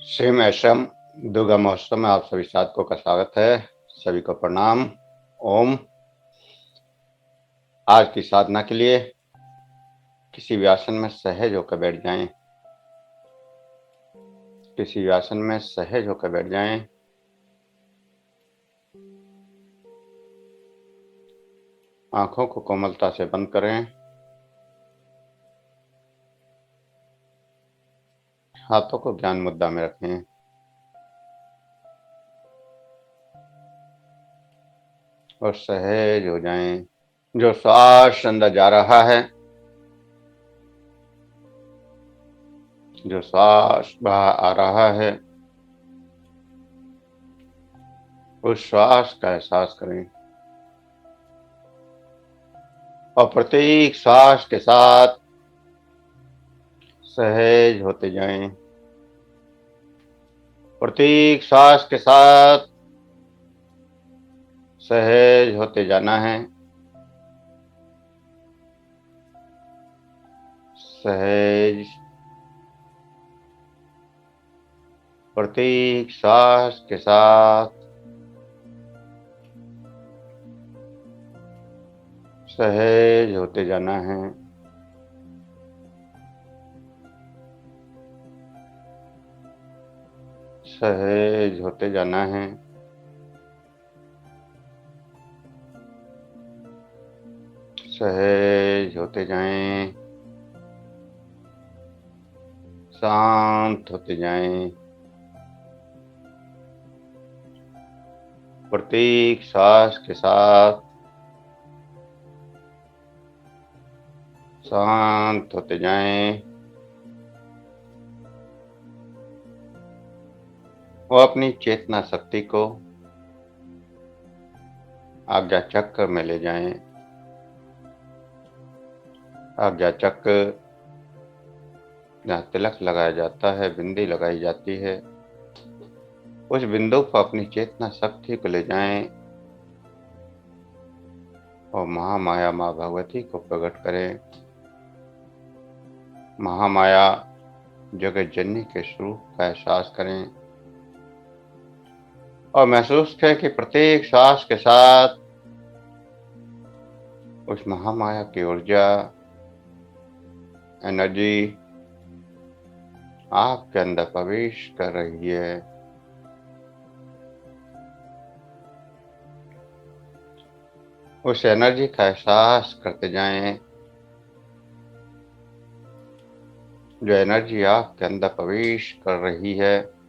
Same एशम Durga महोत्सव में आप सभी साधकों का स्वागत है। सभी को प्रणाम। ओम। आज की साधना के लिए किसी भी आसन में सहज होकर बैठ जाएं। किसी भी आसन में सहज होकर बैठ जाएं। आंखों को कोमलता से बंद करें। हाथों को ज्ञान मुद्रा में रखें और सहज हो जाएं। जो श्वास अंदर जा रहा है, जो श्वास बाहर आ रहा है, उस श्वास का एहसास करें और प्रत्येक श्वास के साथ सहज होते जाएं। प्रत्येक श्वास के साथ सहज होते जाना है। सहज प्रत्येक श्वास के साथ सहज होते जाना है। सहज होते जाना है। सहज होते जाएं। शांत होते जाएं। प्रत्येक श्वास के साथ शांत होते जाएं और अपनी चेतना शक्ति को आज्ञा चक्र में ले जाएं। आज्ञा चक्र जहाँ तिलक लगाया जाता है, बिंदी लगाई जाती है, उस बिंदु पर अपनी चेतना शक्ति को ले जाएं और महामाया माँ भगवती को प्रकट करें। महामाया जगत जननी के स्वरूप का एहसास करें और महसूस करें कि प्रत्येक श्वास के साथ उस महामाया की ऊर्जा, एनर्जी आपके अंदर प्रवेश कर रही है। उस एनर्जी का एहसास करते जाएं। जो एनर्जी आपके अंदर प्रवेश कर रही है,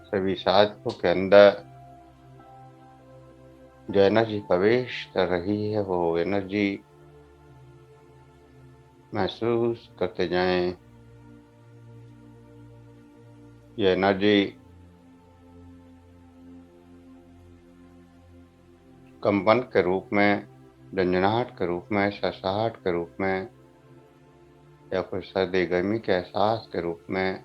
सभी साधकों के अंदर जो एनर्जी प्रवेश कर रही है, वो एनर्जी महसूस करते जाएं। ये एनर्जी कंपन के रूप में, झंझनाहट के रूप में, ससाहट के रूप में या फिर सर्दी गर्मी के एहसास के रूप में,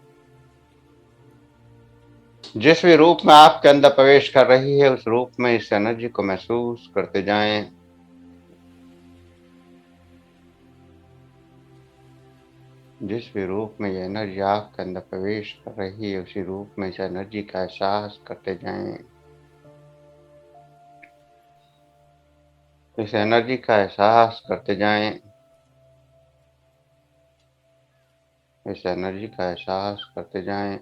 जिस भी रूप में आपके अंदर प्रवेश कर रही है, उस रूप में इस एनर्जी को महसूस करते जाएं। जिस भी रूप में ये एनर्जी आपके अंदर प्रवेश कर रही है, उसी रूप में इस एनर्जी का एहसास करते जाएं। इस एनर्जी का एहसास करते जाएं। इस एनर्जी का एहसास करते जाएं।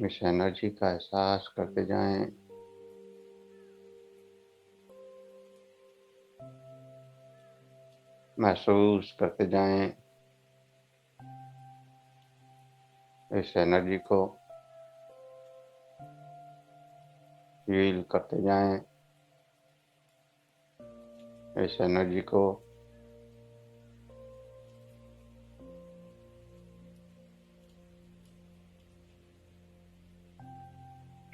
इस एनर्जी का एहसास करते जाएं। महसूस करते जाएं। इस एनर्जी को फील करते जाएं। इस एनर्जी को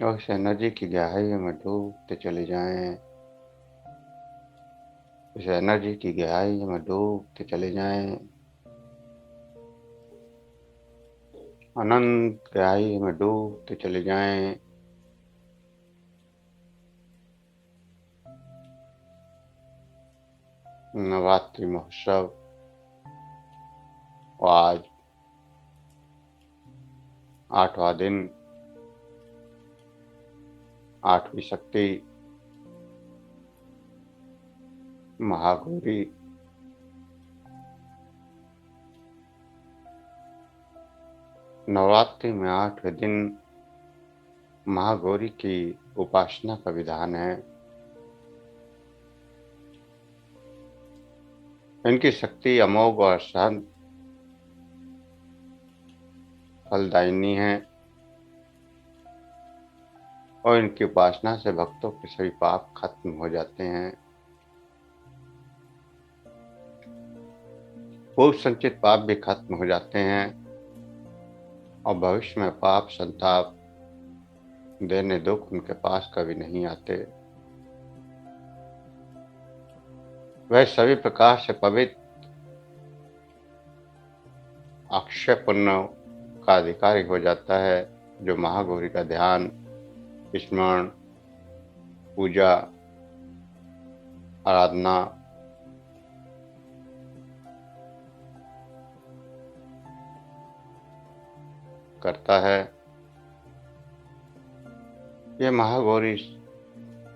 और इस एनर्जी की गहराई में डूबते चले जाएं। इस एनर्जी की गहराई में डूबते चले जाएं। अनंत गहराई में डूबते चले जाएं। नवरात्रि महोत्सव आज 8वां दिन, 8वीं शक्ति महागौरी। नवरात्रि में 8वें दिन महागौरी की उपासना का विधान है। इनकी शक्ति अमोघ और शांत फलदायिनी है और इनकी उपासना से भक्तों के सभी पाप खत्म हो जाते हैं। पूर्व संचित पाप भी खत्म हो जाते हैं और भविष्य में पाप संताप देने दुख उनके पास कभी नहीं आते। वह सभी प्रकार से पवित्र अक्षय पुण्य का अधिकारी हो जाता है जो महागौरी का ध्यान, स्मरण, पूजा, आराधना करता है। ये महागौरी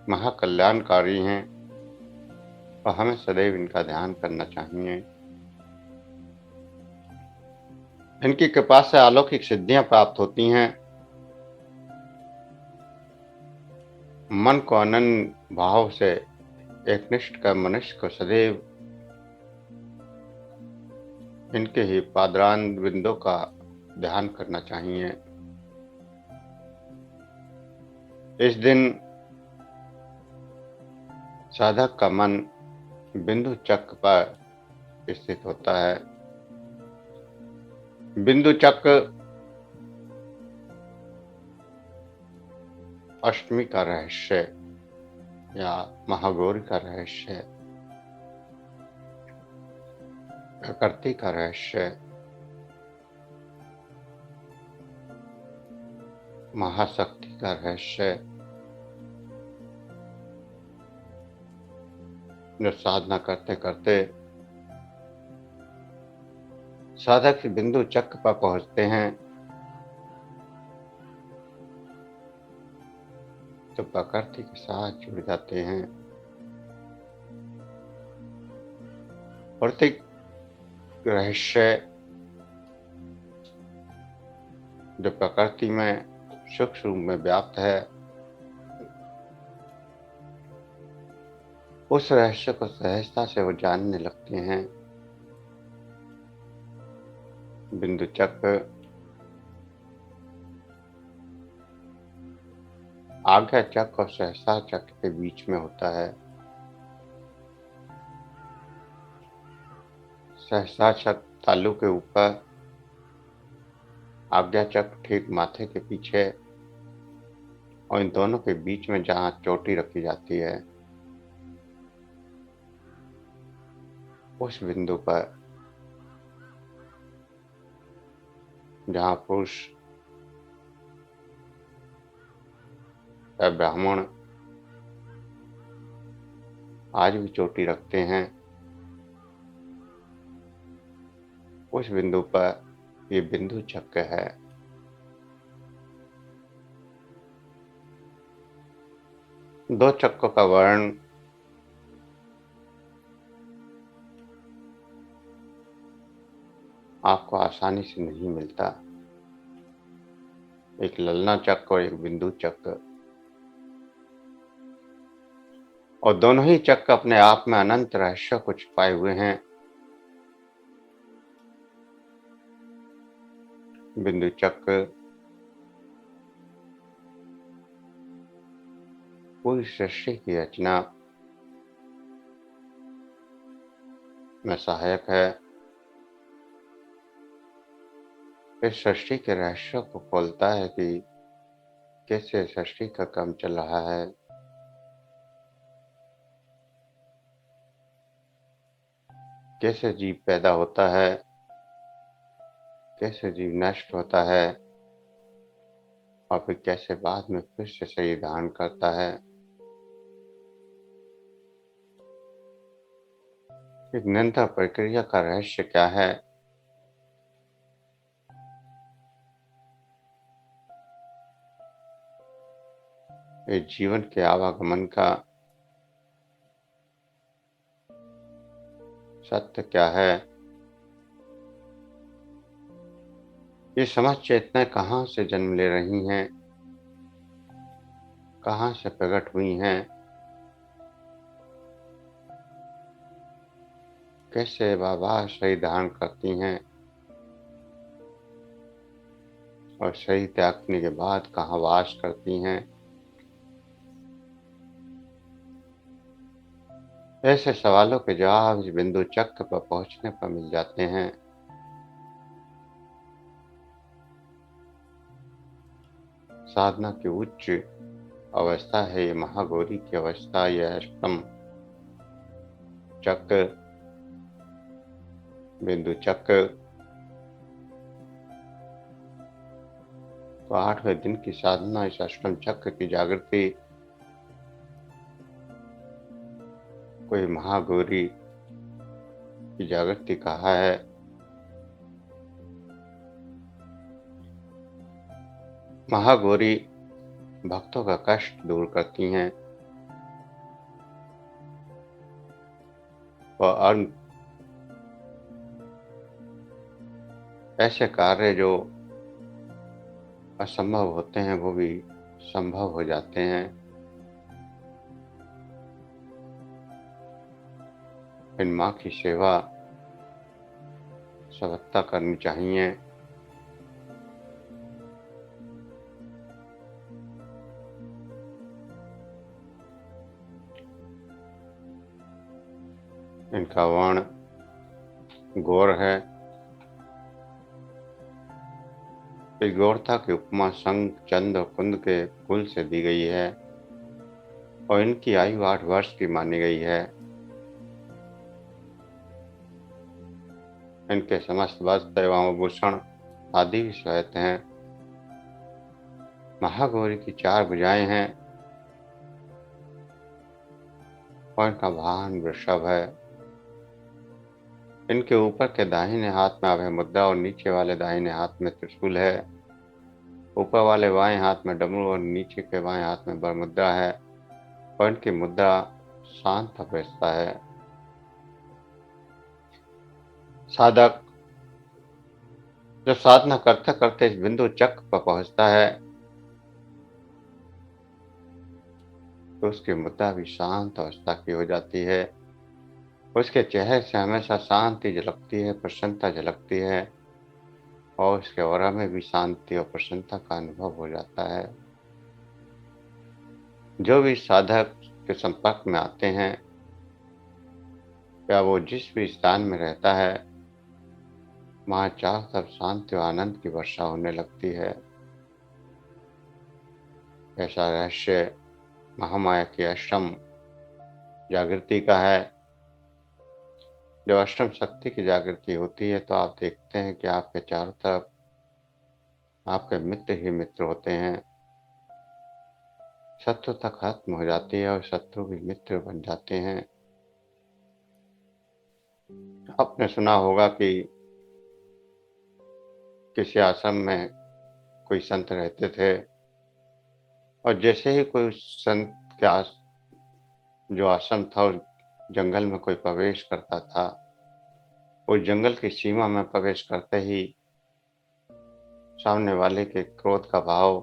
महाकल्याणकारी हैं और हमें सदैव इनका ध्यान करना चाहिए। इनकी कृपा से अलौकिक सिद्धियां प्राप्त होती हैं। मन को अनन्य भाव से एकनिष्ठ कर मनुष्य को सदैव इनके ही पादारविंदों बिंदों का ध्यान करना चाहिए। इस दिन साधक का मन बिंदु चक्र पर स्थित होता है। बिंदु चक्र अष्टमी का रहस्य या महागौरी का रहस्य, प्रकृति का रहस्य, महाशक्ति का रहस्य, जो साधना करते करते साधक बिंदु चक्र पर पहुंचते हैं तो प्रकृति के साथ जुड़ जाते हैं। प्रत्येक रहस्य जो प्रकृति में सूक्ष्म रूप में व्याप्त है, उस रहस्य को सहजता से वो जानने लगते हैं। बिंदु चक्र आज्ञा चक्र और सहसा चक्र के बीच में होता है। सहसा चक्र तालू के ऊपर, आज्ञा चक्र ठीक माथे के पीछे और इन दोनों के बीच में जहाँ चोटी रखी जाती है, उस बिंदु पर जहाँ पुरुष या ब्राह्मण आज भी चोटी रखते हैं, उस बिंदु पर ये बिंदु चक्र है। दो चक्रों का वर्ण आपको आसानी से नहीं मिलता, एक ललना चक्र और एक बिंदु चक्र, और दोनों ही चक्र अपने आप में अनंत रहस्य को छुपाए हुए हैं। बिंदु चक्र पूरी सृष्टि की रचना में सहायक है। इस सृष्टि के रहस्य को खोलता है कि कैसे सृष्टि का क्रम चल रहा है, कैसे जीव पैदा होता है, कैसे जीव नष्ट होता है और फिर कैसे बाद में फिर से शरीर धारण करता है। इस निरंतर प्रक्रिया का रहस्य क्या है? इस जीवन के आवागमन का सत्य क्या है? ये समस्त चेतनाएं कहाँ से जन्म ले रही हैं? कहाँ से प्रकट हुई हैं? कैसे वह शरीर धारण करती हैं और शरीर त्यागने के बाद कहाँ वास करती हैं? ऐसे सवालों के जवाब इस बिंदु चक्र पर पहुंचने पर मिल जाते हैं। साधना की उच्च अवस्था है ये महागौरी की अवस्था, यह अष्टम चक्र, बिंदु चक्र। तो 8वें दिन की साधना इस अष्टम चक्र की जागृति कोई महागौरी की जागृति कहा है। महागौरी भक्तों का कष्ट दूर करती हैं और ऐसे कार्य जो असंभव होते हैं वो भी संभव हो जाते हैं। इन माँ की सेवा सर्वथा करनी चाहिए। इनका वर्ण गौर है। इस गौरता की उपमा शंख, चंद्र और कुंद के कुल से दी गई है और इनकी आयु 8 वर्ष की मानी गई है। इनके समस्त वस्त्र एवं आभूषण आदि भी श्वेत हैं। महागौरी की 4 भुजाएं हैं और इनका वाहन वृषभ है। इनके ऊपर के दाहिने हाथ में अभय मुद्रा और नीचे वाले दाहिने हाथ में त्रिशूल है। ऊपर वाले बाएं हाथ में डमरू और नीचे के बाएं हाथ में बरमुद्रा है और इनकी मुद्रा शांत अवस्था है। साधक जब साधना करते करते इस बिंदु चक्र पर पहुंचता है तो उसकी मुद्रा भी शांत अवस्था की हो जाती है। उसके चेहरे से हमेशा शांति झलकती है, प्रसन्नता झलकती है और उसके ऑरा में भी शांति और प्रसन्नता का अनुभव हो जाता है। जो भी साधक के संपर्क में आते हैं या वो जिस भी स्थान में रहता है वहाँ चारों तरफ शांति और आनंद की वर्षा होने लगती है। ऐसा रहस्य महामाया की अष्टम जागृति का है। जब अष्टम शक्ति की जागृति होती है तो आप देखते हैं कि आपके चारों तरफ आपके मित्र ही मित्र होते हैं। शत्रुता खत्म हो जाती है और शत्रु भी मित्र बन जाते हैं। आपने सुना होगा कि किसी आश्रम में कोई संत रहते थे और जैसे ही कोई संत के जो आश्रम था उस जंगल में कोई प्रवेश करता था, उस जंगल की सीमा में प्रवेश करते ही सामने वाले के क्रोध का भाव,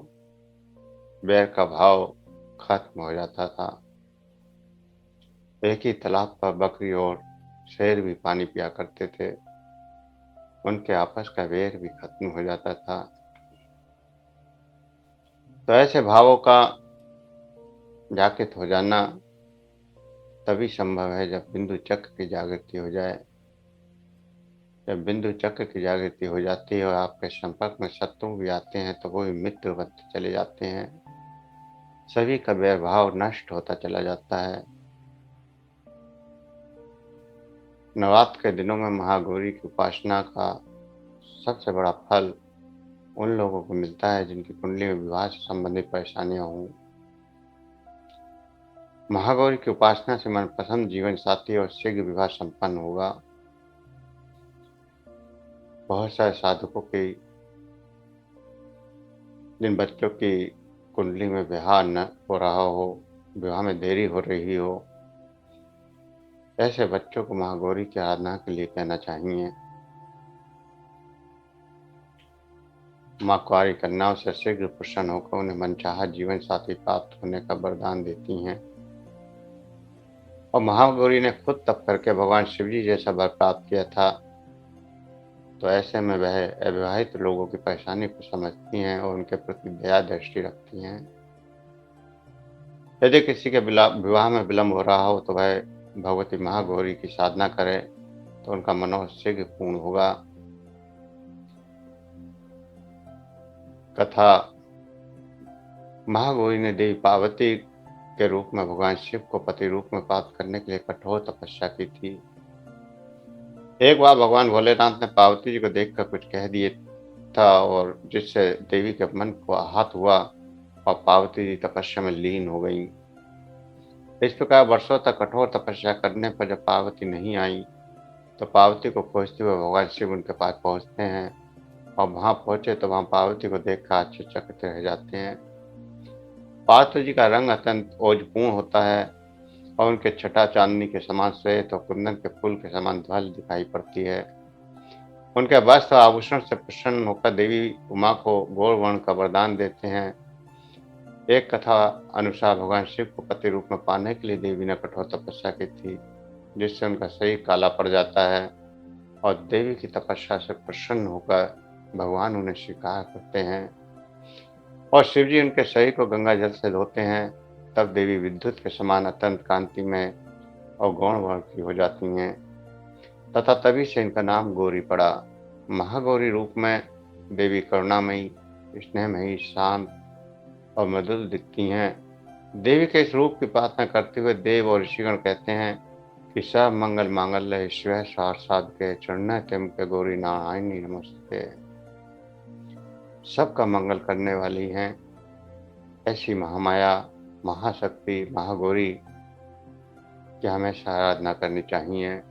बैर का भाव खत्म हो जाता था। एक ही तालाब पर बकरी और शेर भी पानी पिया करते थे। उनके आपस का बैर भी खत्म हो जाता था। तो ऐसे भावों का जागृत हो जाना तभी संभव है जब बिंदु चक्र की जागृति हो जाए। जब बिंदु चक्र की जागृति हो जाती है और आपके संपर्क में शत्रु भी आते हैं तो वो भी मित्र बनते चले जाते हैं। सभी का वैरभाव नष्ट होता चला जाता है। नवरात्र के दिनों में महागौरी की उपासना का सबसे बड़ा फल उन लोगों को मिलता है जिनकी कुंडली में विवाह से संबंधित परेशानियां हों। महागौरी की उपासना से मनपसंद जीवन साथी और शीघ्र विवाह संपन्न होगा। बहुत सारे साधकों की, जिन बच्चों की कुंडली में विवाह न हो रहा हो, विवाह में देरी हो रही हो, ऐसे बच्चों को महागौरी की आराधना के लिए कहना चाहिए। माँ कुंवारी कन्याओं से शीघ्र प्रसन्न होकर उन्हें मनचाहा जीवन साथी प्राप्त होने का वरदान देती हैं। और महागौरी ने खुद तप करके भगवान शिव जी जैसा वर प्राप्त किया था, तो ऐसे में वह अविवाहित लोगों की परेशानी को समझती हैं और उनके प्रति दया दृष्टि रखती हैं। यदि किसी के विवाह में विलंब हो रहा हो तो वह भगवती महागौरी की साधना करे तो उनका मनोरथ शीघ्र पूर्ण होगा। कथा: महागौरी ने देवी पार्वती के रूप में भगवान शिव को पति रूप में प्राप्त करने के लिए कठोर तपस्या की थी। एक बार भगवान भोलेनाथ ने पार्वती जी को देखकर कुछ कह दिए था और जिससे देवी के मन को आहत हुआ और पार्वती जी तपस्या में लीन हो गई। इस प्रकार वर्षों तक कठोर तपस्या करने पर जब पार्वती नहीं आई तो पार्वती को खोजते हुए भगवान शिव उनके पास पहुंचते हैं और वहां पहुंचे तो वहां पार्वती को देखकर आश्चर्यचकित रह जाते हैं। पार्वती जी का रंग अत्यंत ओजपूर्ण होता है और उनके छटा चांदनी के समान श्वेत और कुंदन के फूल के समान ध्वल दिखाई पड़ती है। उनके वस्त्र आभूषण से प्रसन्न होकर देवी उमा को गौर वर्ण का वरदान देते हैं। एक कथा अनुसार भगवान शिव को पति रूप में पाने के लिए देवी ने कठोर तपस्या की थी, जिससे उनका शरीर काला पड़ जाता है और देवी की तपस्या से प्रसन्न होकर भगवान उन्हें स्वीकार करते हैं और शिव जी उनके शरीर को गंगा जल से धोते हैं। तब देवी विद्युत के समान अत्यंत कांतिमय और गौण वर्ण की हो जाती हैं तथा तभी से इनका नाम गौरी पड़ा। महागौरी रूप में देवी करुणामयी, स्नेहमयी, शांत और मृदुल दिखती हैं। देवी के इस रूप की प्रार्थना करते हुए देव और ऋषिगण कहते हैं कि सब मंगल मांगल्य शिव साधके चरण तिम के गौरी नारायणी नमस्ते। सबका मंगल करने वाली हैं ऐसी महामाया, महाशक्ति, महागौरी की हमेशा आराधना करनी चाहिए।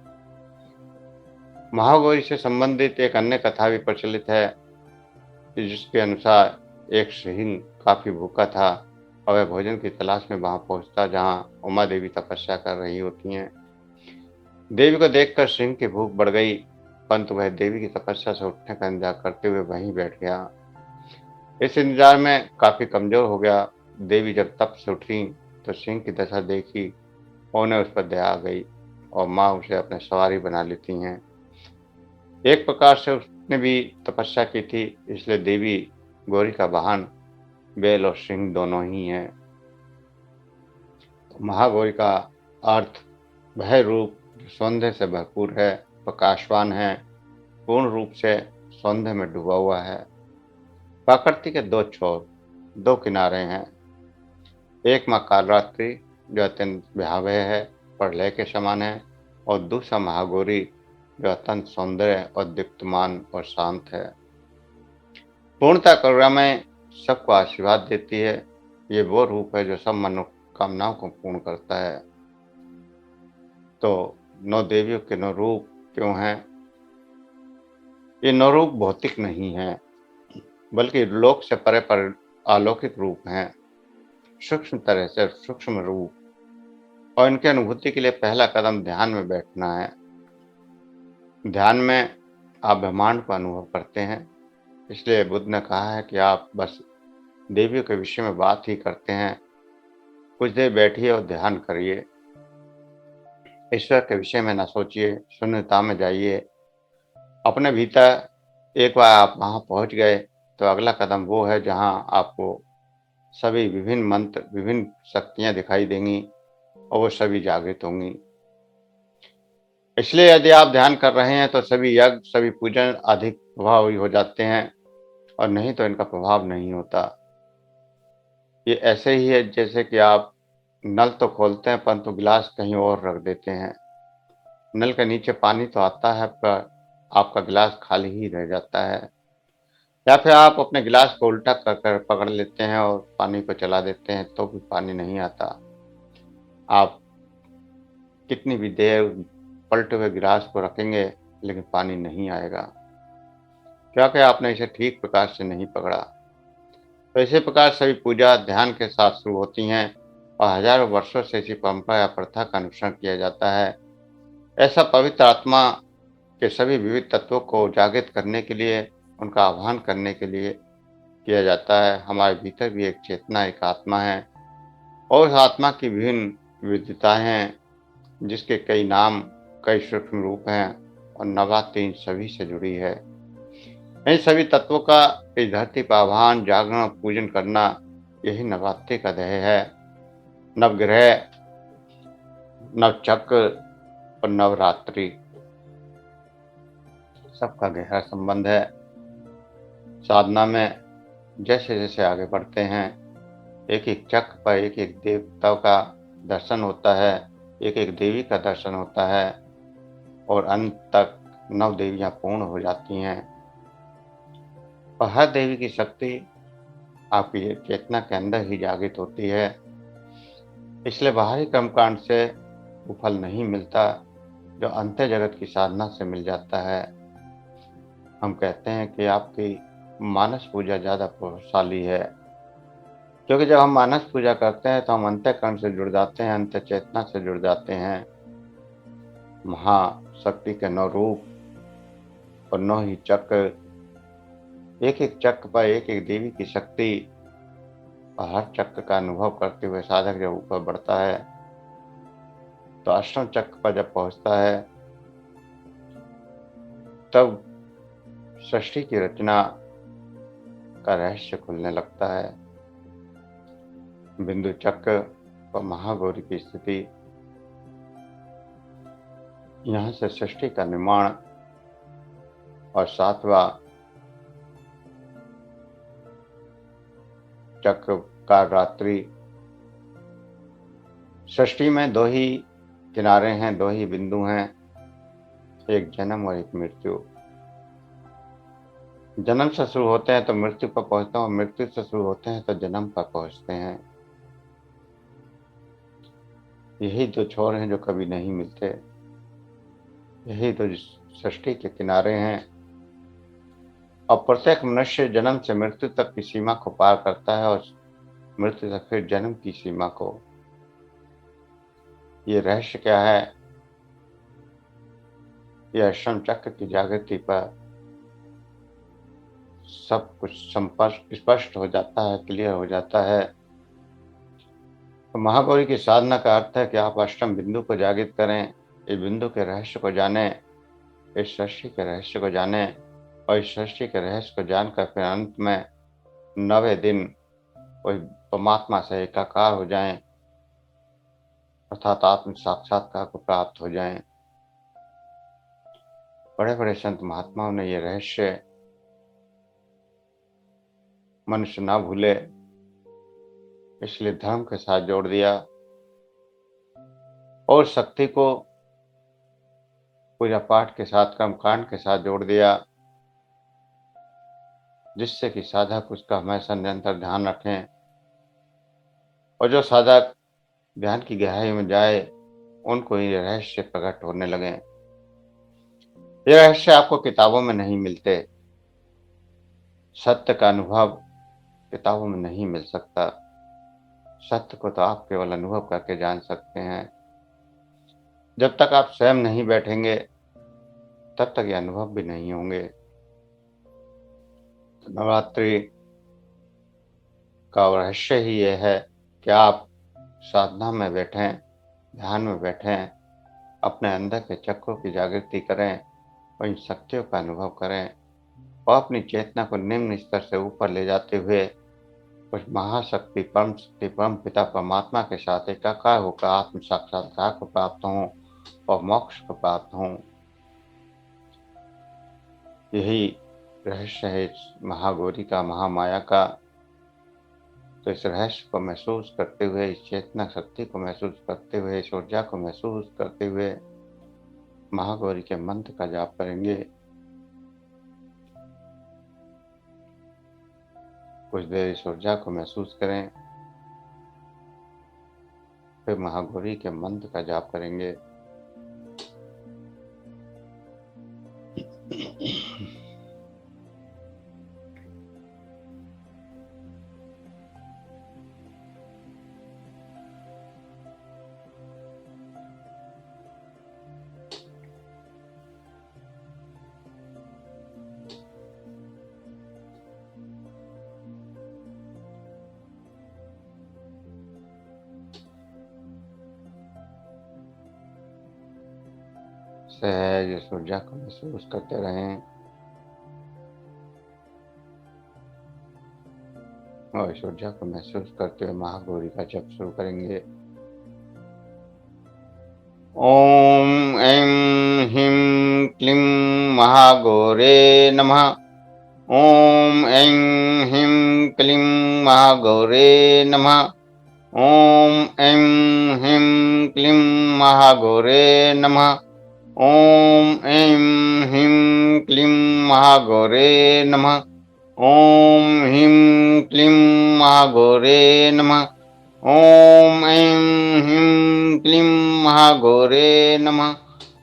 महागौरी से संबंधित एक अन्य कथा भी प्रचलित है जिसके अनुसार एक सिंह काफी भूखा था और वह भोजन की तलाश में वहां पहुंचता जहां उमा देवी तपस्या कर रही होती हैं। देवी को देखकर सिंह की भूख बढ़ गई, परंतु वह देवी की तपस्या से उठने का इंतजार करते हुए वहीं बैठ गया। इस इंतजार में काफी कमजोर हो गया। देवी जब तप से उठी तो सिंह की दशा देखी और उन्हें उस पर दया आ गई और माँ उसे अपने सवारी बना लेती हैं। एक प्रकार से उसने भी तपस्या की थी, इसलिए देवी गौरी का वाहन बैल और सिंह दोनों ही हैं। तो महागौरी का अर्थ वह रूप जो सौंदर्य से भरपूर है, प्रकाशवान है, पूर्ण रूप से सौंदर्य में डूबा हुआ है। प्रकृति के दो छोर, दो किनारे हैं। एक माँ कालरात्रि जो अत्यंत भयावह है, प्रलय के समान है, और दूसरा महागौरी जो अत्यंत सौंदर्य और दीप्तमान और शांत है। पूर्णता करुणा में सबको आशीर्वाद देती है। ये वो रूप है जो सब मनोकामनाओं को पूर्ण करता है। तो नौ देवियों के नौ रूप क्यों हैं? ये नौ रूप भौतिक नहीं है, बल्कि लोक से परे पर अलौकिक रूप हैं, सूक्ष्म तरह से सूक्ष्म रूप। और इनकी अनुभूति के लिए पहला कदम ध्यान में बैठना है। ध्यान में आप ब्रह्मांड का अनुभव करते हैं, इसलिए बुद्ध ने कहा है कि आप बस देवियों के विषय में बात ही करते हैं। कुछ देर बैठिए और ध्यान करिए। ईश्वर के विषय में न सोचिए, शून्यता में जाइए अपने भीतर। एक बार आप वहां पहुंच गए तो अगला कदम वो है जहां आपको सभी विभिन्न मंत्र, विभिन्न शक्तियां दिखाई देंगी और वो सभी जागृत होंगी। इसलिए यदि आप ध्यान कर रहे हैं तो सभी यज्ञ, सभी पूजन अधिक प्रभावी हो जाते हैं और नहीं तो इनका प्रभाव नहीं होता। ये ऐसे ही है जैसे कि आप नल तो खोलते हैं परंतु गिलास कहीं और रख देते हैं। नल के नीचे पानी तो आता है पर आपका गिलास खाली ही रह जाता है। या फिर आप अपने गिलास को उल्टा कर कर पकड़ लेते हैं और पानी को चला देते हैं तो भी पानी नहीं आता। आप कितनी भी देर पलटे हुए गिलास को रखेंगे लेकिन पानी नहीं आएगा, क्योंकि आपने इसे ठीक प्रकार से नहीं पकड़ा। तो इसी प्रकार सभी पूजा ध्यान के साथ शुरू होती हैं और हजारों वर्षों से इसी परंपरा या प्रथा का अनुसरण किया जाता है। ऐसा पवित्र आत्मा के सभी विविध तत्वों को जागृत करने के लिए, उनका आह्वान करने के लिए किया जाता है। हमारे भीतर भी एक चेतना, एक आत्मा है और उस आत्मा की विभिन्न विविधताएं हैं, जिसके कई नाम, कई सूक्ष्म रूप हैं और नवरात्रि इन सभी से जुड़ी है। इन सभी तत्वों का इस धरती पर आह्वान, जागरण और पूजन करना, यही नवरात्रि का ध्येय है। नवग्रह, नवचक्र और नवरात्रि सबका गहरा संबंध है। साधना में जैसे जैसे आगे बढ़ते हैं, एक एक चक्र पर एक एक देवता का दर्शन होता है, एक एक देवी का दर्शन होता है और अंत तक 9 देवियां पूर्ण हो जाती हैं। और हर देवी की शक्ति आपकी चेतना के अंदर ही जागृत होती है। इसलिए बाहरी कर्मकांड से वो फल नहीं मिलता जो अंतर जगत की साधना से मिल जाता है। हम कहते हैं कि आपकी मानस पूजा ज़्यादा प्रभावशाली है, क्योंकि जब हम मानस पूजा करते हैं तो हम अंतःकरण से जुड़ जाते हैं, अंतर चेतना से जुड़ जाते हैं। महाशक्ति के 9 रूप और 9 ही चक्र, एक एक चक्र पर एक एक देवी की शक्ति, और हर चक्र का अनुभव करते हुए साधक जब ऊपर बढ़ता है तो अष्टम चक्र पर जब पहुंचता है तब सृष्टि की रचना का रहस्य खुलने लगता है। बिंदु चक्र पर महागौरी की स्थिति, यहाँ से सृष्टि का निर्माण और 7वां चक्र का रात्रि। सृष्टि में 2 ही किनारे हैं, 2 ही बिंदु हैं, एक जन्म और एक मृत्यु। जन्म से शुरू होते हैं तो मृत्यु पर पहुंचते हैं और मृत्यु से शुरू होते हैं तो जन्म पर पहुंचते हैं। यही 2 छोर हैं जो कभी नहीं मिलते, यही 2 सृष्टि के किनारे हैं। और प्रत्येक मनुष्य जन्म से मृत्यु तक की सीमा को पार करता है और मृत्यु से फिर जन्म की सीमा को। ये रहस्य क्या है? यह अष्टम चक्र की जागृति पर सब कुछ स्पष्ट हो जाता है, क्लियर हो जाता है। तो महागौरी की साधना का अर्थ है कि आप अष्टम बिंदु को जागृत करें, इस बिंदु के रहस्य को जानें, इस सृष्टि के रहस्य को जानें और इस सृष्टि के रहस्य को जानकर फिर अंत में 9वें दिन वही परमात्मा से एकाकार हो जाएं, अर्थात आत्म साक्षात्कार को प्राप्त हो जाएं। बड़े बड़े संत महात्माओं ने ये रहस्य मनुष्य ना भूले, इसलिए धर्म के साथ जोड़ दिया और शक्ति को पूजा पाठ के साथ, कर्मकांड के साथ जोड़ दिया, जिससे कि साधक उसका हमेशा निरंतर ध्यान रखें। और जो साधक ध्यान की गहराई में जाए उनको ये रहस्य प्रकट होने लगे। ये रहस्य आपको किताबों में नहीं मिलते, सत्य का अनुभव किताबों में नहीं मिल सकता। सत्य को तो आप केवल अनुभव करके जान सकते हैं। जब तक आप स्वयं नहीं बैठेंगे तब तक ये अनुभव भी नहीं होंगे। नवरात्रि का रहस्य ही ये है कि आप साधना में बैठें, ध्यान में बैठें, अपने अंदर के चक्रों की जागृति करें और इन शक्तियों का अनुभव करें और अपनी चेतना को निम्न स्तर से ऊपर ले जाते हुए उस महाशक्ति, परम शक्ति, परम पिता परमात्मा के साथ एकाकार होकर आत्म साक्षात्कार को प्राप्त हों और मोक्ष को प्राप्त हों। यही रहस्य है इस महागौरी का, महामाया का। तो इस रहस्य को महसूस करते हुए, इस चेतना शक्ति को महसूस करते हुए, इस ऊर्जा को महसूस करते हुए महागौरी के मंत्र का जाप करेंगे। कुछ देर इस ऊर्जा को महसूस करें। फिर महागौरी के मंत्र का जाप करेंगे। सहज इस ऊर्जा को महसूस करते रहें और इस ऊर्जा को महसूस करते हुए महागौरी का जप शुरू करेंगे। ओम ऐं ह्रीं क्लीं महागौरे नमः। ओम ऐं ह्रीं क्लीं महागौरे नमः। ओम ऐं ह्रीं क्लीं महागौरे नमः। ओम ऐं ह्रीं क्लीं महागौरे नमः। ओम ह्रीं क्लीं महागौरे नमः। ओम ऐं ह्रीं क्लीं महागौरे नमः।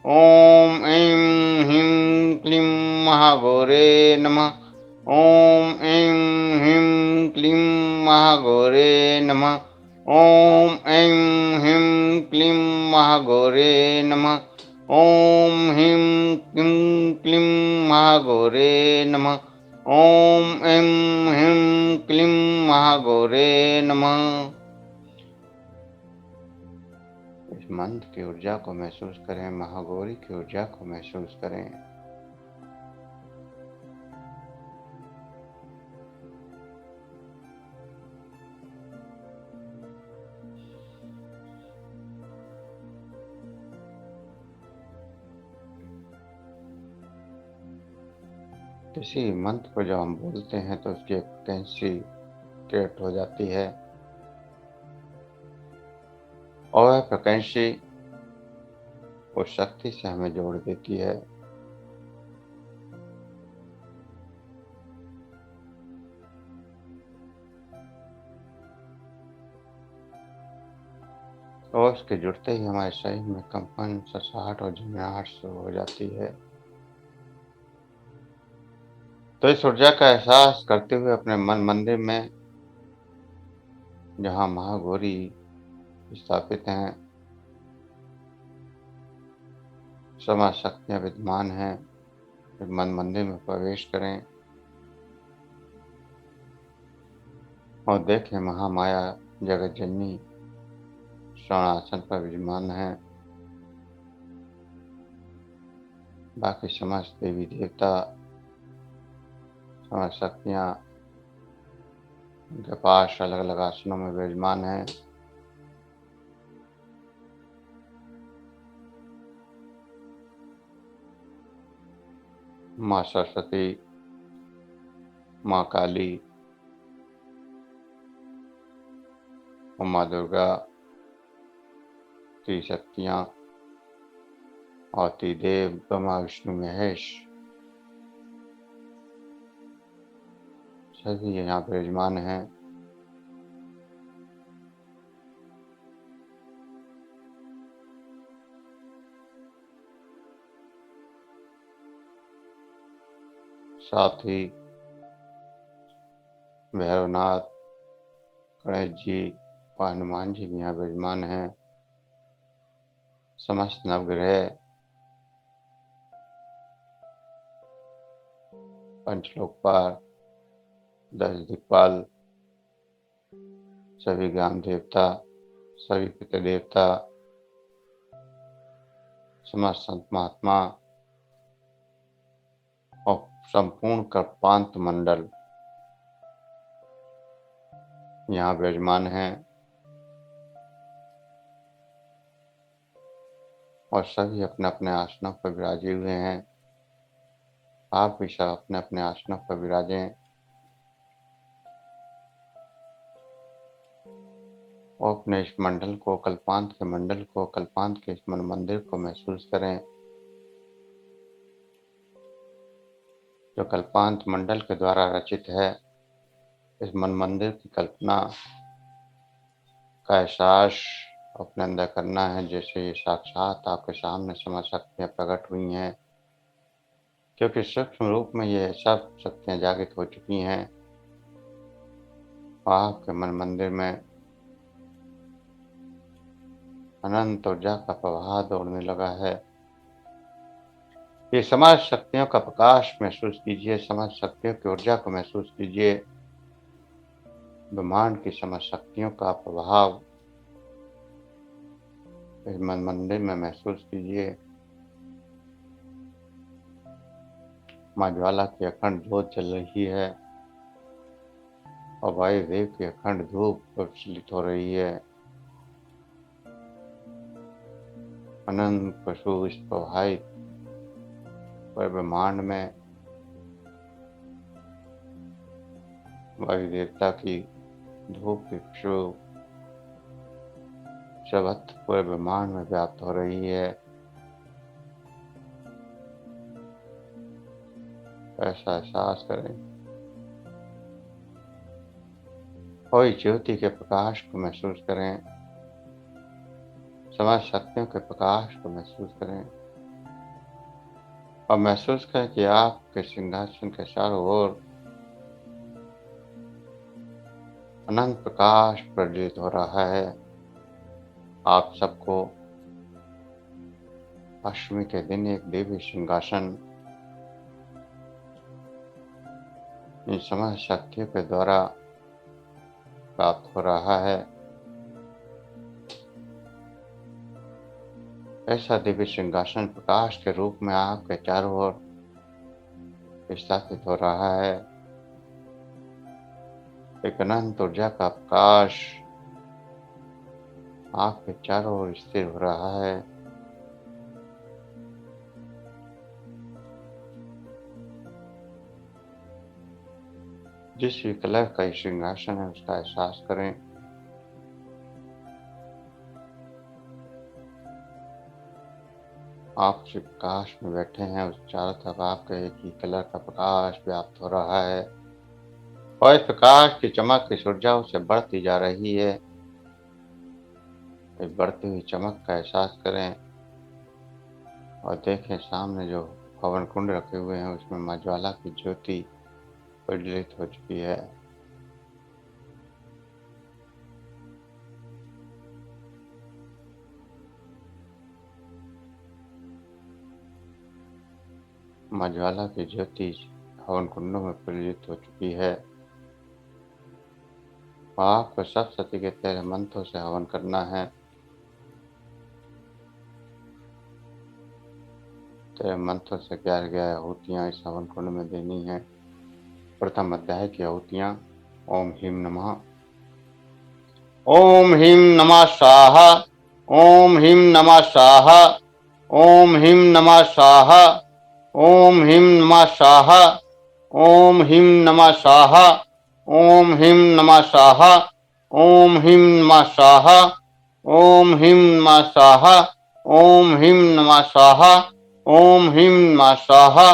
ओम ऐं ह्रीं क्लीं महागौरे नमः। ओम ऐं ह्रीं क्लीं महागौरे नमः। ओम ऐं ह्रीं क्लीं महागौरे नमः। ओम ह्रीं क्लीं महागौरे नमः। ओम ऐं ह्रीं क्लीं महागौरे नमः। इस मंत्र की ऊर्जा को महसूस करें, महागौरी की ऊर्जा को महसूस करें। किसी मंत्र को जब हम बोलते हैं तो उसकी एक फ्रिक्वेंसी क्रिएट हो जाती है और वह फ्रिक्वेंसी उस शक्ति से हमें जोड़ देती है। और उसके जुड़ते ही हमारे शरीर में कंपन, ससाहट और झंझनाहट शुरू हो जाती है। तो इस ऊर्जा का एहसास करते हुए अपने मन मंदिर में, जहाँ महागौरी स्थापित हैं, समस्त शक्तियाँ विद्यमान हैं, मन मंदिर में प्रवेश करें और देखें महामाया जगत जननी स्वर्ण आसन पर विराजमान है। बाकी समस्त देवी देवता, समस्त शक्तियाँ उनके पास अलग अलग आसनों में विराजमान है। माँ सरस्वती, माँ काली, उमा दुर्गा, त्रिशक्तियाँ और त्रिदेव ब्रह्मा विष्णु महेश सभी यहाँ विराजमान हैं। साथ ही भैरवनाथ, गणेश जी और हनुमान जी भी यहाँ विराजमान हैं। समस्त नवग्रह, पंचलोकपाल, 10 दिक्पाल, सभी ग्राम देवता, सभी पितृ देवता, समस्त संत महात्मा और संपूर्ण कल्पांत मंडल यहाँ विराजमान हैं और सभी अपने अपने आसनों पर विराजे हुए हैं। आप भी सब अपने अपने आसनों पर विराजें और अपने इस मंडल को, कल्पांत के मंडल को, कल्पांत के इस मन मंदिर को महसूस करें, जो कल्पांत मंडल के द्वारा रचित है। इस मन मंदिर की कल्पना का एहसास अपने अंदर करना है जैसे ये साक्षात आपके सामने समझ शक्तियाँ प्रकट हुई हैं, क्योंकि सूक्ष्म रूप में ये सब शक्तियाँ जागृत हो चुकी हैं। आपके मन मंदिर में अनंत ऊर्जा का प्रवाह दौड़ने लगा है। ये समाज शक्तियों का प्रकाश महसूस कीजिए, समाज शक्तियों की ऊर्जा को महसूस कीजिए, ब्रह्मांड की समाज शक्तियों का प्रभाव इस मन मंदिर में महसूस कीजिए। माँ ज्वाला की अखंड ज्योत जल रही है और वायुदेव की अखंड धूप प्रज्वलित हो रही है। अनंत पशु इस प्रवाहित पर ब्रह्मांड में वायु देवता की धूप की खुशबू सर्वत्र पूरे ब्रह्मांड में व्याप्त हो रही है। ऐसा एहसास करें, कोई ज्योति के प्रकाश को महसूस करें, समाज शक्तियों के प्रकाश को महसूस करें और महसूस करें कि आपके सिंहासन के चारों ओर अनंत प्रकाश प्रज्वलित हो रहा है। आप सबको अष्टमी के दिन एक देवी सिंहासन इन समस्त शक्तियों के द्वारा प्राप्त हो रहा है। ऐसा दिव्य सिंहासन प्रकाश के रूप में आपके चारों ओर स्थापित हो रहा है। एक अनंत ऊर्जा का प्रकाश आपके चारों ओर स्थिर हो रहा है। जिस भी कलर का ये सिंहासन है उसका एहसास करें। आप जिस प्रकाश में बैठे हैं उस चारों तरफ आपके एक ही कलर का प्रकाश व्याप्त हो रहा है और इस प्रकाश की चमक इस ऊर्जा से बढ़ती जा रही है। इस बढ़ती हुई चमक का एहसास करें और देखें सामने जो हवन कुंड रखे हुए हैं उसमें माँ ज्वाला की ज्योति प्रज्वलित हो चुकी है। माँ ज्वाला की ज्योति हवन कुंडों में प्रज्वलित हो चुकी है। आपको सब सती के 13 मंत्रों से हवन करना है। 13 मंत्रों से 11 आहुतियाँ इस हवन कुंड में देनी है। प्रथम अध्याय की आहुतियाँ। ओम ह्रीं नमः। ओम ह्रीं नमः स्वाहा। ओम ह्रीं नमः स्वाहा। ओम ह्रीं नमः स्वाहा। ओम ह्रीं नमः स्वाहा। ओम ह्रीं नमः स्वाहा। ओम ह्रीं नमः स्वाहा। ओम ह्रीं नमः स्वाहा। ओम ह्रीं नमः स्वाहा। ओम ह्रीं नमः स्वाहा। ओम ह्रीं नमः स्वाहा।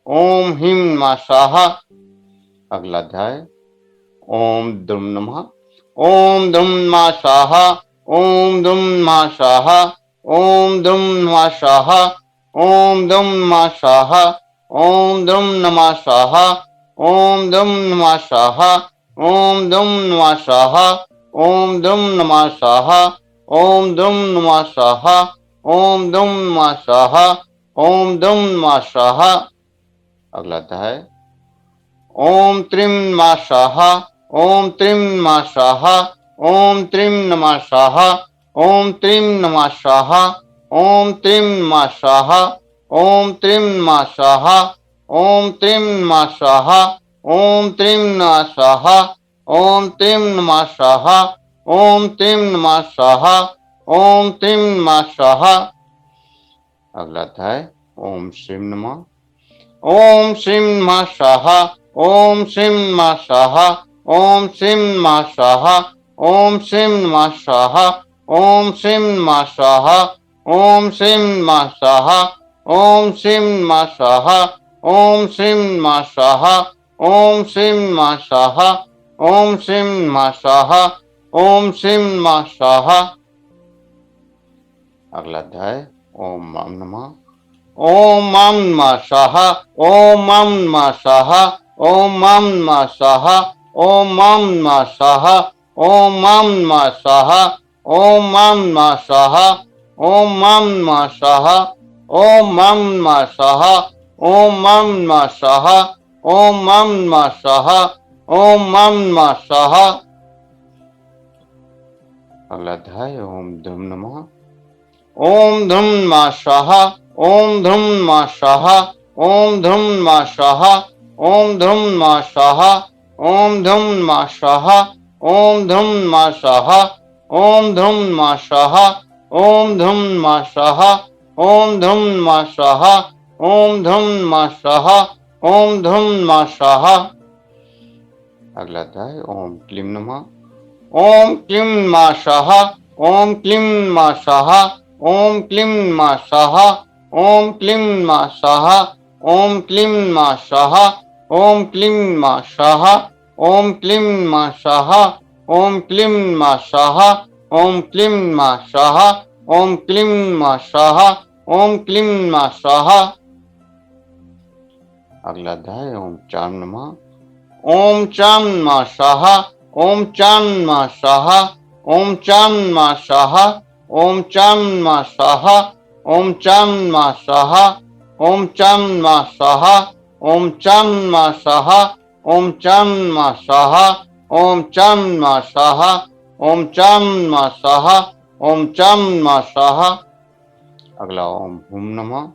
ओम ह्रीं नमः स्वाहा। अगला अध्याय। ओम द्रुम नमः। ओम द्रुम नमः स्वाहा। ओम द्रुम नमः स्वाहा। ओम द्रुम नमः स्वाहा। ओम द्रुम नमः स्वाहा। ओम द्रुम नमः स्वाहा। ओम द्रुम नमः स्वाहा। ओम द्रुम नमः स्वाहा। ओम द्रुम नमः स्वाहा। ओम द्रुम नमः स्वाहा। ओम द्रुम नमः स्वाहा। ओम द्रुम नमः स्वाहा। अगला अध्याय। ओम त्रिं नमः स्वाहा। ओम त्रिं नमः स्वाहा। ओम त्रिं नमः स्वाहा। ओम त्रिं नमः स्वाहा। ओम त्रिं नमः स्वाहा। ओम त्रिं नमः स्वाहा। ओम त्रिं नमः स्वाहा। ओम त्रिं नमः स्वाहा। ओम त्रिं नमः स्वाहा। ओम त्रिं नमः स्वाहा। ओम त्रिं नमः स्वाहा। अगला अध्याय। ओम श्रीं नमः। ओम श्रीं नमः स्वाहा। ओम श्रीं नमः स्वाहा। ओम श्रीं नमः स्वाहा। ओम श्रीं नमः स्वाहा। ओम श्रीं नमः स्वाहा। ओम श्रीं नमः स्वाहा। ओम श्रीं नमः स्वाहा। ओम श्रीं नमः स्वाहा। ओम श्रीं नमः स्वाहा। ओम श्रीं नमः स्वाहा। ओम श्रीं नमः स्वाहा। अगला अध्याय ओम मम नमः। ओम मम नमः स्वाहा। ओम मम नमः स्वाहा। ओम मम नमः स्वाहा। ओम मम नमः स्वाहा। ओम मम नमः स्वाहा। ओम मम नमः स्वाहा। ओम मम नमः स्वाहा। ओम मम नमः स्वाहा। ओम मम नमः स्वाहा। ओम मम नमः स्वाहा। ओम मम नमः स्वाहा। अगला अध्याय ओम धूम नमः। ओम धूम नमः स्वाहा। ओम धूम नमः स्वाहा। ओम धूम नमः स्वाहा। ओम धूम नमः स्वाहा। ओम धूम नमः स्वाहा। ओम धूम नमः स्वाहा। ओम धूम नमः स्वाहा। ओम धूम नमः स्वाहा। ओम धूम नमः स्वाहा। ओम धूम नमः स्वाहा। ओम धूम नमः स्वाहा। अगला अध्याय ओम क्लीं नमः। ओम क्लीं नमः स्वाहा। ओम क्लीं नमः स्वाहा। ओम क्लीं नमः स्वाहा। ओम क्लीं नमः स्वाहा। ओम क्लीं नमः स्वाहा। ओम क्लीं नमः स्वाहा। ओम क्लीं नमः स्वाहा। ओम क्लीं नमः स्वाहा। ओम क्लीं नमः स्वाहा। ओम क्लीं नमः स्वाहा। ओम क्लीं नमः स्वाहा। अगला अध्याय ओम चाम नमः। ओम चाम नमः स्वाहा। ओम चाम नमः स्वाहा। ओम चाम नमः स्वाहा। ओम चाम नमः स्वाहा। ओम चाम नमः स्वाहा। ओम चाम नमः स्वाहा। ओम चाम नमः स्वाहा। ओम चाम नमः स्वाहा। ओम चाम नमः स्वाहा। ओम चाम नमः स्वाहा। ओम चाम नमः स्वाहा। अगला ओम हुम नमः।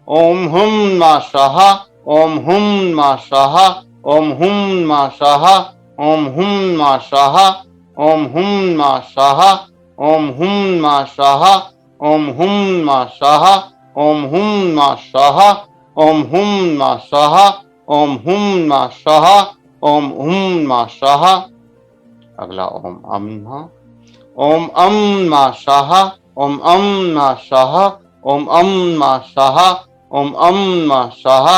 ओम हुम नमः स्वाहा। ओम हुम नमः स्वाहा। ओम हुम नमः स्वाहा। ओम हुम नमः स्वाहा। ओम हुम नमः स्वाहा। ओम हुम नमः स्वाहा। ओम हुम नमः स्वाहा। ओम हुम नमः स्वाहा। ओम हुम नमः स्वाहा। ओम हुम नमः स्वाहा। ओम हुम नमः स्वाहा। अगला ओम अम नमः। ओम अम नमः स्वाहा। ओम अम नमः स्वाहा। ओम अम नमः स्वाहा। ओम अम नमः स्वाहा।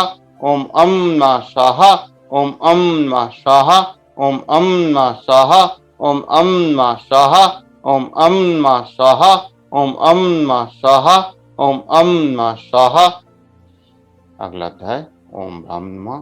ओम अम नमः स्वाहा। ओम अम नमः स्वाहा। ओम अम नमः स्वाहा। ओम अम नमः स्वाहा। ओम अम नमः स्वाहा। ओम अम नमः स्वाहा। ओम अम नमः स्वाहा। अगला अध्याय ओम ब्रह्म नमः।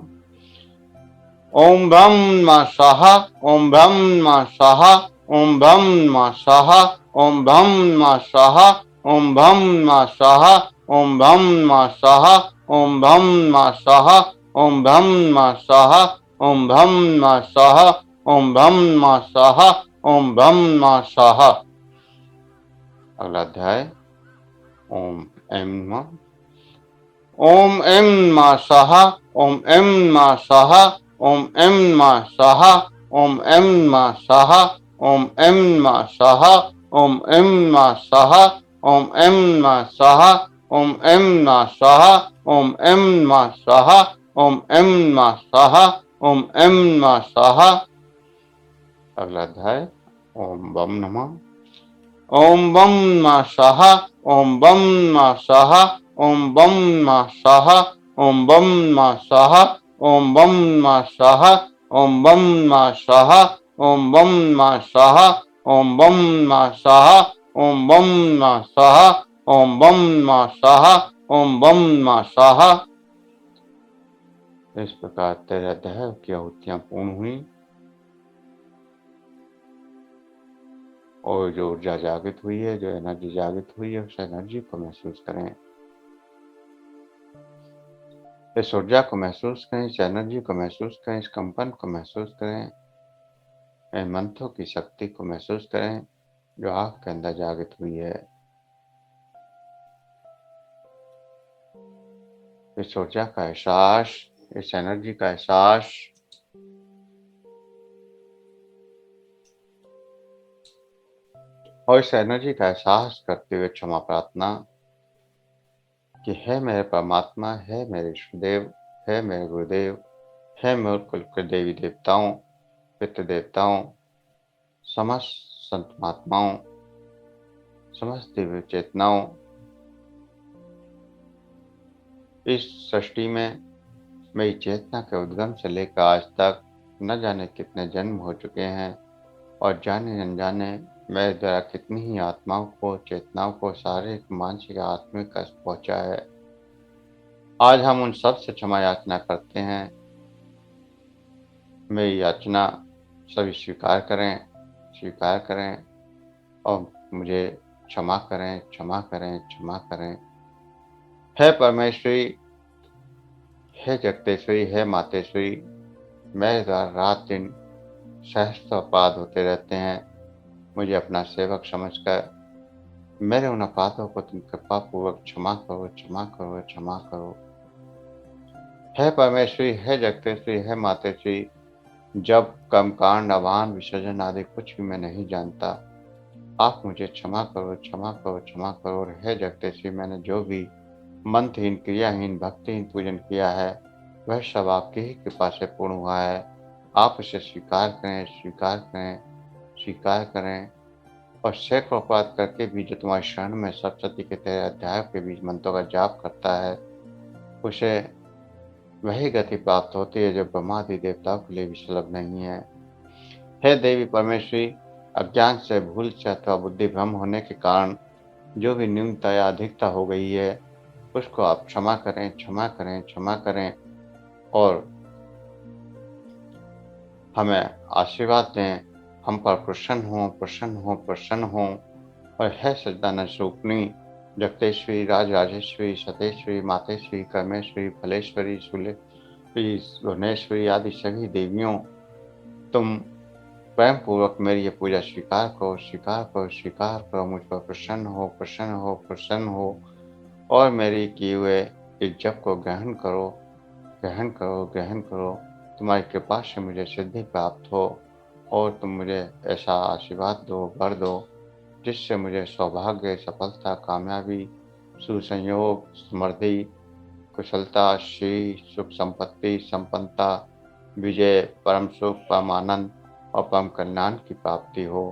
ओम ब्रह्म नमः स्वाहा। ओम ब्रह्म नमः स्वाहा। ओम ब्रह्म नमः स्वाहा। ओम ब्रह्म नमः स्वाहा। ओम ब्रह्म नमः स्वाहा। ओम ब्रह्म नमः स्वाहा। ओम ब्रह्म नमः स्वाहा। ओम ब्रह्म नमः स्वाहा। ओम ब्रह्म नमः स्वाहा। ओम ब्रह्म नमः स्वाहा। ओम ब्रह्म नमः स्वाहा। अगला अध्याय ओम ऐं नमः। ओम ऐं नमः स्वाहा। ओम ऐं नमः स्वाहा। ओम ऐं नमः स्वाहा। ओम ऐं नमः स्वाहा। ओम ऐं नमः स्वाहा। ओम ऐं नमः स्वाहा। ओम ऐं नमः स्वाहा। ओम ऐं नमः स्वाहा। ओम ऐं नमः स्वाहा। ओम ऐं नमः स्वाहा। ओम ऐं नमः स्वाहा। अगला अध्याय ओम बम नमः। ओम बम नमः स्वाहा। ओम बम नमः स्वाहा। ओम बम नमः स्वाहा। ओम बम नमः स्वाहा। ओम बम नमः स्वाहा। ओम बम नमः स्वाहा। ओम बम नमः स्वाहा। ओम बम नमः स्वाहा। ओम बम नमः स्वाहा। ओम बम नमः स्वाहा। ओम बम नमः स्वाहा। इस प्रकार 13 अध्याय की आहुतियां पूर्ण हुई और जो ऊर्जा जागृत हुई है, जो एनर्जी जागृत हुई है, उस एनर्जी को महसूस करें। इस ऊर्जा को महसूस करें, इस एनर्जी को महसूस करें, इस कंपन को महसूस करें, इन मंत्रों की शक्ति को महसूस करें जो आपके अंदर जागृत हुई है। इस ऊर्जा का एहसास, इस एनर्जी का एहसास और इस एनर्जी का एहसास करते हुए क्षमा प्रार्थना कि है मेरे परमात्मा, है मेरे ईष्टदेव, है मेरे गुरुदेव, है मेरे कुल के देवी देवताओं, पितृ देवताओं, समस्त संत महात्माओं, समस्त दिव्य चेतनाओं, इस सृष्टि में मेरी चेतना के उद्गम से लेकर आज तक न जाने कितने जन्म हो चुके हैं और जाने अनजाने मेरे द्वारा कितनी ही आत्माओं को, चेतनाओं को शारीरिक, मानसिक, आत्मिक कष्ट पहुंचा है। आज हम उन सब से क्षमा याचना करते हैं। मेरी याचना सभी स्वीकार करें और मुझे क्षमा करें, क्षमा करें, क्षमा करें। हे परमेश्वरी, हे जगतेश्वरी, हे मातेश्वरी, मेरे द्वारा रात दिन सहस्त्र अपराध होते रहते हैं। मुझे अपना सेवक समझकर मेरे उन अपराधों को तुम कृपा पूर्वक क्षमा करो, क्षमा करो, क्षमा करो। हे परमेश्वरी, हे जगतेश्वरी, हे मातेश्वरी, जब कर्मकांड, अभान, विसर्जन आदि कुछ भी मैं नहीं जानता, आप मुझे क्षमा करो, क्षमा करो, क्षमा करो। और हे जगतेश्वरी, मैंने जो भी मंत्रहीन, क्रियाहीन, भक्तिहीन पूजन किया है, वह सब आपकी ही कृपा से पूर्ण हुआ है। आप उसे स्वीकार करें, स्वीकार करें, स्वीकार करें। और सैकड़ों अपराध करके भी जो तुम्हारे शरण में सप्तशती के 13 अध्यायों के बीच मंत्रों का जाप करता है, उसे वही गति प्राप्त होती है जो ब्रह्मादि देवताओं के लिए भी सुलभ नहीं है। हे देवी परमेश्वरी, अज्ञान से, भूल से अथवा बुद्धि भ्रम होने के कारण जो भी न्यूनता या अधिकता हो गई है, उसको आप क्षमा करें, क्षमा करें, क्षमा करें और हमें आशीर्वाद दें। हम पर प्रसन्न हो, प्रसन्न हो, प्रसन्न हो। और है सच्चिदानंद स्वरूपिणी, जगतेश्वरी, राजराजेश्वरी, सतेश्वरी, मातेश्वरी, कर्मेश्वरी, फलेश्वरी, शूलेश्वरी, भुवनेश्वरी आदि सभी देवियों, तुम प्रेम पूर्वक मेरी ये पूजा स्वीकार करो, स्वीकार करो, स्वीकार करो। मुझ पर प्रसन्न हो, प्रसन्न हो, प्रसन्न हो। और मेरी किए हुए इस जप को ग्रहण करो, ग्रहण करो, ग्रहण करो। तुम्हारी कृपा से मुझे सिद्धि प्राप्त हो और तुम मुझे ऐसा आशीर्वाद दो, वर दो, जिससे मुझे सौभाग्य, सफलता, कामयाबी, सुसंयोग, समृद्धि, कुशलता, श्री, सुख, संपत्ति, संपन्नता, विजय, परम सुख, परम आनंद और परम कल्याण की प्राप्ति हो।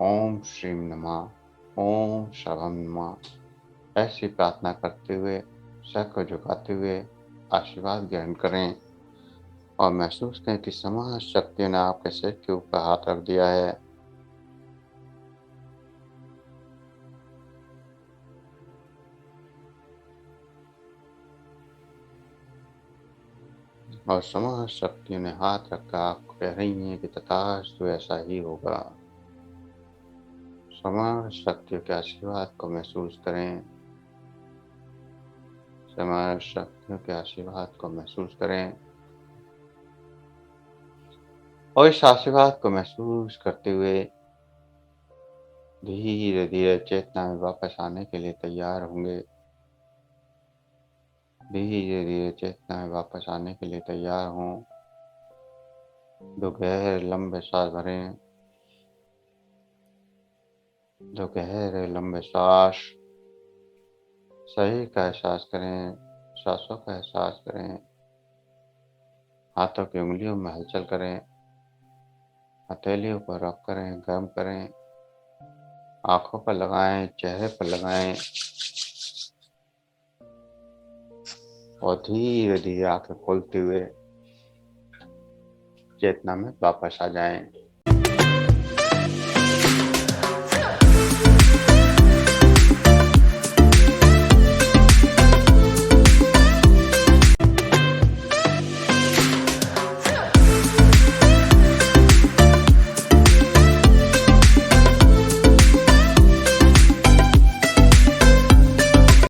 ओम श्रीं नमः, ओम शरवण नमः। ऐसी प्रार्थना करते हुए, सर को झुकाते हुए आशीर्वाद ग्रहण करें और महसूस करें कि समस्त शक्तियों ने आपके सिर के ऊपर हाथ रख दिया है। और समस्त शक्तियों ने हाथ रखकर आपको कह रही हैं कि तथास्तु ऐसा ही होगा। समस्त शक्तियों के आशीर्वाद को महसूस करें, समस्त शक्तियों के आशीर्वाद को महसूस करें और इस आशीर्वाद को महसूस करते हुए धीरे धीरे चेतना में वापस आने के लिए तैयार होंगे। धीरे धीरे चेतना में वापस आने के लिए तैयार हों। दो गहरे लंबे सांस भरें, दो गहरे लंबे सांस। शरीर का एहसास करें, सांसों का एहसास करें। हाथों की उंगलियों में हलचल करें, हथेलियों पर रब करें, गर्म करें। आंखों पर लगाएं, चेहरे पर लगाएं और धीरे धीरे आंखें खोलते हुए चेतना में वापस आ जाएं।